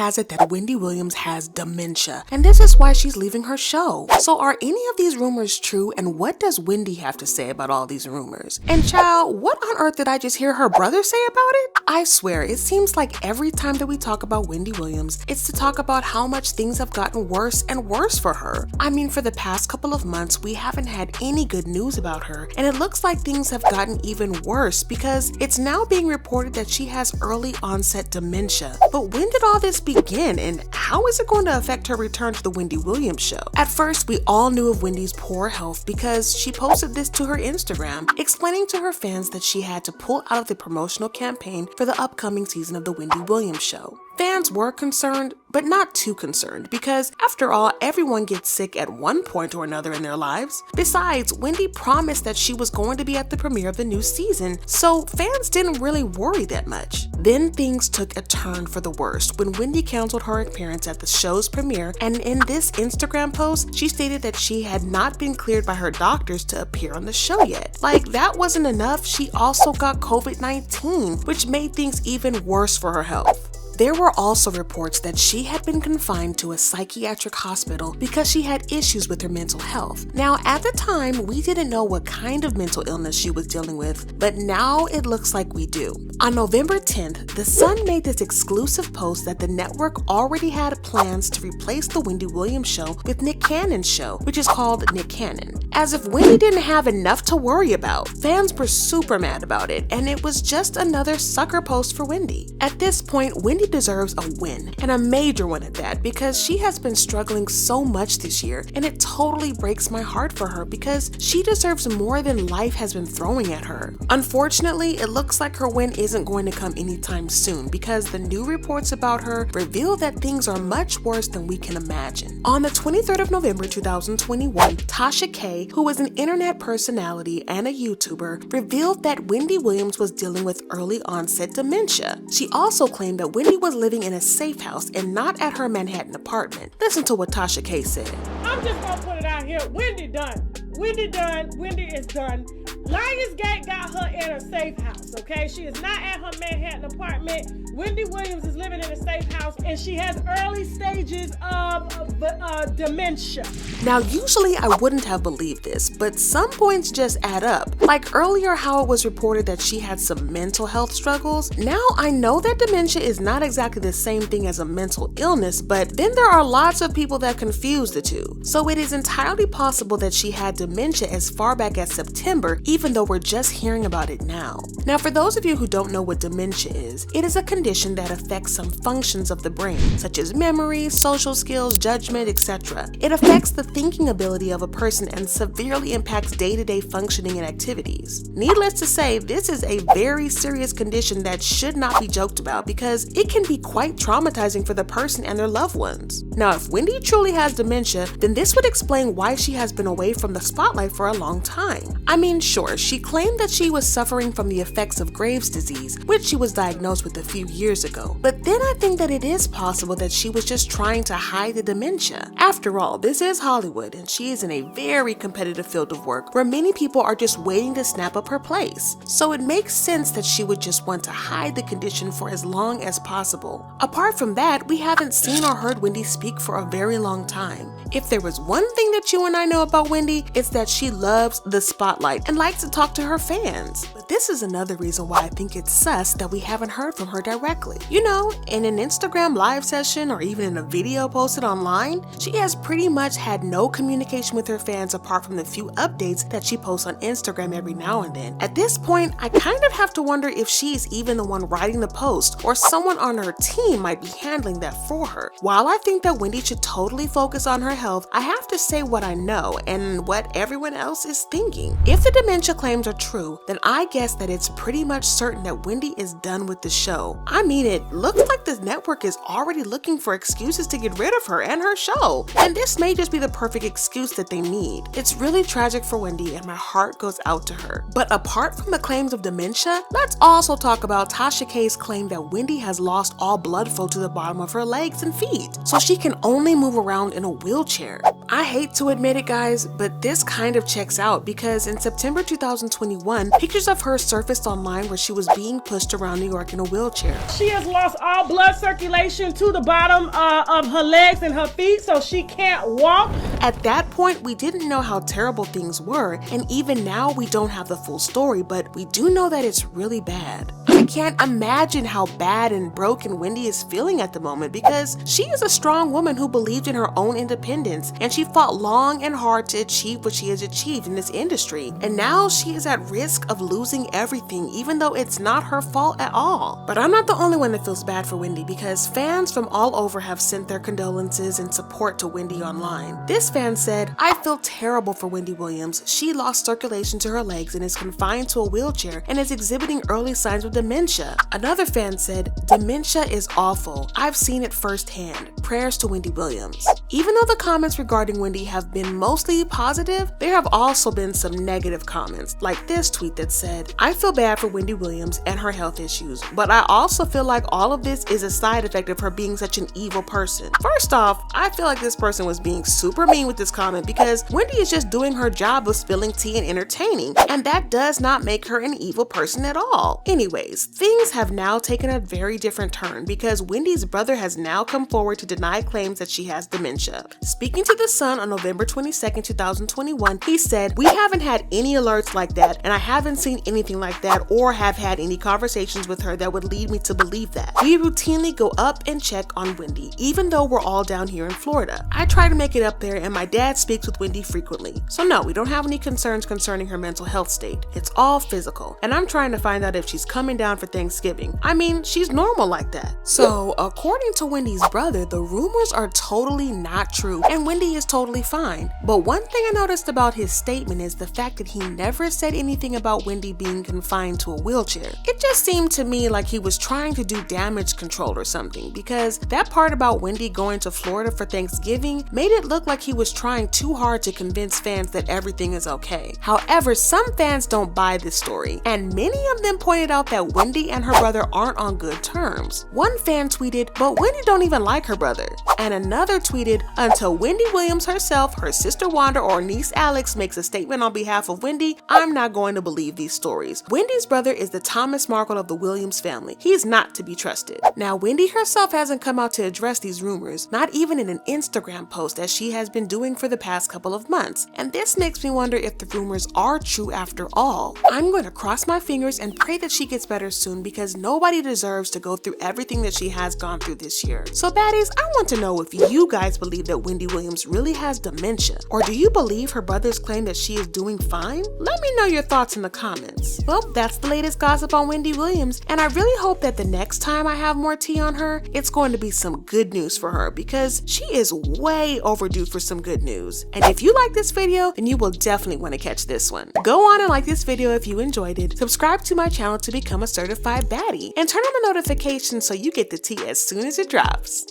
has it that Wendy Williams has dementia, and this is why she's leaving her show. So are any of these rumors true, and what does Wendy have to say about all these rumors? And child, what on earth did I just hear her brother say about it? I swear, it seems like every time that we talk about Wendy Williams, it's to talk about how much things have gotten worse and worse for her. I mean, for the past couple of months, we haven't had any good news about her, and it looks like things have gotten even worse because it's now being reported that she has early onset dementia. But when did all this begin, and how is it going to affect her return to the Wendy Williams show? At first, we all knew of Wendy's poor health because she posted this to her Instagram, explaining to her fans that she had to pull out of the promotional campaign for the upcoming season of the Wendy Williams show. Fans were concerned, but not too concerned, because after all, everyone gets sick at one point or another in their lives. Besides, Wendy promised that she was going to be at the premiere of the new season, so fans didn't really worry that much. Then things took a turn for the worst when Wendy canceled her appearance at the show's premiere, and in this Instagram post, she stated that she had not been cleared by her doctors to appear on the show yet. Like that wasn't enough, she also got COVID-19, which made things even worse for her health. There were also reports that she had been confined to a psychiatric hospital because she had issues with her mental health. Now, at the time, we didn't know what kind of mental illness she was dealing with, but now it looks like we do. On November 10th, The Sun made this exclusive post that the network already had plans to replace the Wendy Williams show with Nick Cannon's show, which is called Nick Cannon. As if Wendy didn't have enough to worry about. Fans were super mad about it, and it was just another sucker post for Wendy. At this point, Wendy deserves a win, and a major one at that, because she has been struggling so much this year, and it totally breaks my heart for her because she deserves more than life has been throwing at her. Unfortunately, it looks like her win isn't going to come anytime soon because the new reports about her reveal that things are much worse than we can imagine. On the 23rd of November 2021, Tasha K, who is an internet personality and a YouTuber, revealed that Wendy Williams was dealing with early onset dementia. She also claimed that Wendy was living in a safe house and not at her Manhattan apartment. Listen to what Tasha K said. I'm just gonna put it out here. Wendy done. Wendy done. Wendy is done. Lionsgate got her in a safe house, okay? She is not at her Manhattan apartment. Wendy Williams is living in a safe house, and she has early stages of dementia. Now, usually I wouldn't have believed this, but some points just add up. Like earlier how it was reported that she had some mental health struggles. Now I know that dementia is not exactly the same thing as a mental illness, but then there are lots of people that confuse the two. So it is entirely possible that she had dementia as far back as September, even though we're just hearing about it now. Now, for those of you who don't know what dementia is, it is a condition that affects some functions of the brain, such as memory, social skills, judgment, etc. It affects the thinking ability of a person and severely impacts day-to-day functioning and activities. Needless to say, this is a very serious condition that should not be joked about because it can be quite traumatizing for the person and their loved ones. Now, if Wendy truly has dementia, then this would explain why she has been away from the spotlight for a long time. I mean, sure, she claimed that she was suffering from the effects of Graves' disease, which she was diagnosed with a few years ago. But then I think that it is possible that she was just trying to hide the dementia. After all, this is Hollywood, and she is in a very competitive field of work where many people are just waiting to snap up her place. So it makes sense that she would just want to hide the condition for as long as possible. Apart from that, we haven't seen or heard Wendy speak for a very long time. If there was one thing that you and I know about Wendy, it's that she loves the spotlight and likes to talk to her fans. But this is another reason why I think it's sus that we haven't heard from her directly. You know, in an Instagram live session or even in a video posted online, she has pretty much had no communication with her fans apart from the few updates that she posts on Instagram every now and then. At this point, I kind of have to wonder if she is even the one writing the post or someone on her team might be handling that for her. While I think that Wendy should totally focus on her health, I have to say what I know and what everyone else is thinking. If the dementia claims are true, then I guess that it's pretty much certain that Wendy is done with the show. I mean, it looks like the network is already looking for excuses to get rid of her and her show, and this may just be the perfect excuse that they need. It's really tragic for Wendy, and my heart goes out to her. But apart from the claims of dementia, let's also talk about Tasha K's claim that Wendy has lost all blood flow to the bottom of her legs and feet, so she can only move around in a wheelchair. I hate to admit it, guys, but this kind of checks out because in September 2021, pictures of her surfaced online where she was being pushed around New York in a wheelchair. She has lost all blood circulation to the bottom of her legs and her feet, so she can't walk. At that point, we didn't know how terrible things were, and even now we don't have the full story, but we do know that it's really bad. I can't imagine how bad and broken Wendy is feeling at the moment because she is a strong woman who believed in her own independence, and she fought long and hard to achieve what she has achieved in this industry, and now she is at risk of losing everything, even though it's not her fault at all. But I'm not the only one that feels bad for Wendy because fans from all over have sent their condolences and support to Wendy online. This fan said, "I feel terrible for Wendy Williams. She lost circulation to her legs and is confined to a wheelchair and is exhibiting early signs of dementia." Another fan said, "Dementia is awful. I've seen it firsthand. Prayers to Wendy Williams." Even though the comments regarding Wendy have been mostly positive, there have also been some negative comments, like this tweet that said, "I feel bad for Wendy Williams and her health issues, but I also feel like all of this is a side effect of her being such an evil person." First off, I feel like this person was being super mean with this comment because Wendy is just doing her job of spilling tea and entertaining, and that does not make her an evil person at all. Anyways, things have now taken a very different turn because Wendy's brother has now come forward to deny claims that she has dementia. Speaking to The Sun on November 22nd, 2021, he said, "We haven't had any alerts like that, and I haven't seen anything like that or have had any conversations with her that would lead me to believe that. We routinely go up and check on Wendy, even though we're all down here in Florida. I try to make it up there, and my dad speaks with Wendy frequently. So no, we don't have any concerns concerning her mental health state. It's all physical, and I'm trying to find out if she's coming down for Thanksgiving. I mean, she's normal like that." So, according to Wendy's brother, the rumors are totally not true, and Wendy is totally fine. But one thing I noticed about his statement is the fact that he never said anything about Wendy being confined to a wheelchair. It just seemed to me like he was trying to do damage control or something, because that part about Wendy going to Florida for Thanksgiving made it look like he was trying too hard to convince fans that everything is okay. However, some fans don't buy this story, and many of them pointed out that Wendy and her brother aren't on good terms. One fan tweeted, "But Wendy don't even like her brother." And another tweeted, "Until Wendy Williams herself, her sister Wanda, or niece Alex makes a statement on behalf of Wendy, I'm not going to believe these stories. Wendy's brother is the Thomas Markle of the Williams family. He's not to be trusted." Now, Wendy herself hasn't come out to address these rumors, not even in an Instagram post as she has been doing for the past couple of months. And this makes me wonder if the rumors are true after all. I'm going to cross my fingers and pray that she gets better soon because nobody deserves to go through everything that she has gone through this year. So baddies, I want to know if you guys believe that Wendy Williams really has dementia, or do you believe her brother's claim that she is doing fine? Let me know your thoughts in the comments. Well, that's the latest gossip on Wendy Williams, and I really hope that the next time I have more tea on her, it's going to be some good news for her because she is way overdue for some good news. And if you like this video, then you will definitely want to catch this one. Go on and like this video if you enjoyed it, subscribe to my channel to become a certified baddie, and turn on the notifications so you get the tea as soon as it drops.